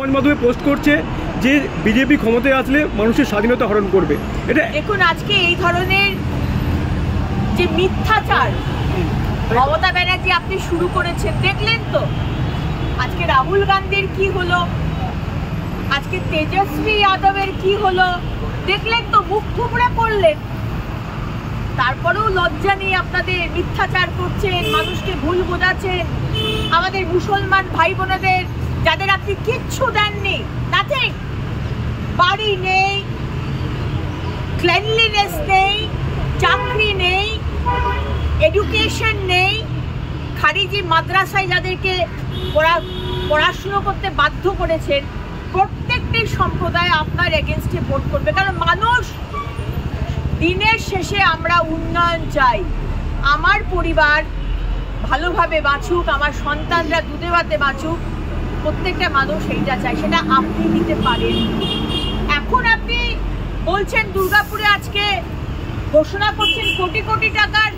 সমাজ মাধ্যমে পোস্ট করছে যে বিজেপি ক্ষমতায় আসলে মানুষের স্বাধীনতা হরণ করবে। এটা দেখুন, আজকে এই ধরনের যে মিথ্যাচার মমতা ব্যানার্জি আপনি শুরু করেছেন, দেখলেন তো আজকে রাহুল গান্ধীর কি হলো, আজকে তেজস্বী যাদবের কি হলো, দেখলেন তো, মুখ থুবড়ে পড়লেন। তারপরেও লজ্জা নেই আপনাদের, মিথ্যাচার করছেন, মানুষকে ভুল বোঝাচ্ছেন। আমাদের মুসলমান ভাই বোনেদের যাদের আপনি কিচ্ছু দেননি, নাথিং, বাড়ি নেই, ক্লিনলিনেস নেই, চাকরি নেই, এডুকেশন নেই, খারিজি মাদ্রাসায় যাদেরকে পড়াশুনো করতে বাধ্য করেছেন, প্রত্যেকটি সম্প্রদায় আপনার এগেনস্টে ভোট করবে। কারণ মানুষ দিনের শেষে আমরা উন্নয়ন চাই, আমার পরিবার ভালোভাবে বাঁচুক, আমার সন্তানরা দুধে ভাতে বাঁচুক, প্রত্যেকটা মানুষ এইটা চায়, সেটা আপনি দিতে পারেন। এখন আপনি বলছেন দুর্গাপুরে আজকে ঘোষণা করছেন কোটি কোটি টাকার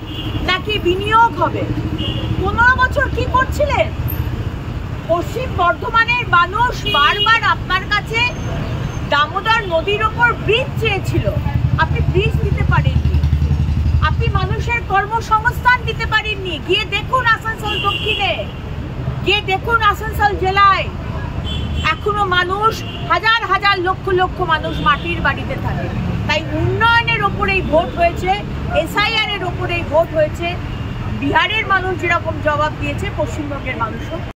নাকি বিনিয়োগ হবে। 15 বছর কি করছিলেন? পশ্চিম বর্ধমানের মানুষ বারবার আপনার কাছে দামোদর নদীর ওপর ব্রিজ চেয়েছিল, আপনি ব্রিজ দিতে পারেননি। আপনি মানুষের কর্মসংস্থান দিতে পারেননি। গিয়ে দেখুন আসানসোল দক্ষিণে, গিয়ে দেখুন আসানসোল জেলায় এখনো মানুষ, হাজার হাজার লক্ষ লক্ষ মানুষ মাটির বাড়িতে থাকে। তাই উন্নয়নের ওপরেই ভোট হয়েছে, SIR এর ওপরেই ভোট হয়েছে। বিহারের মানুষ যেরকম জবাব দিয়েছে, পশ্চিমবঙ্গের মানুষও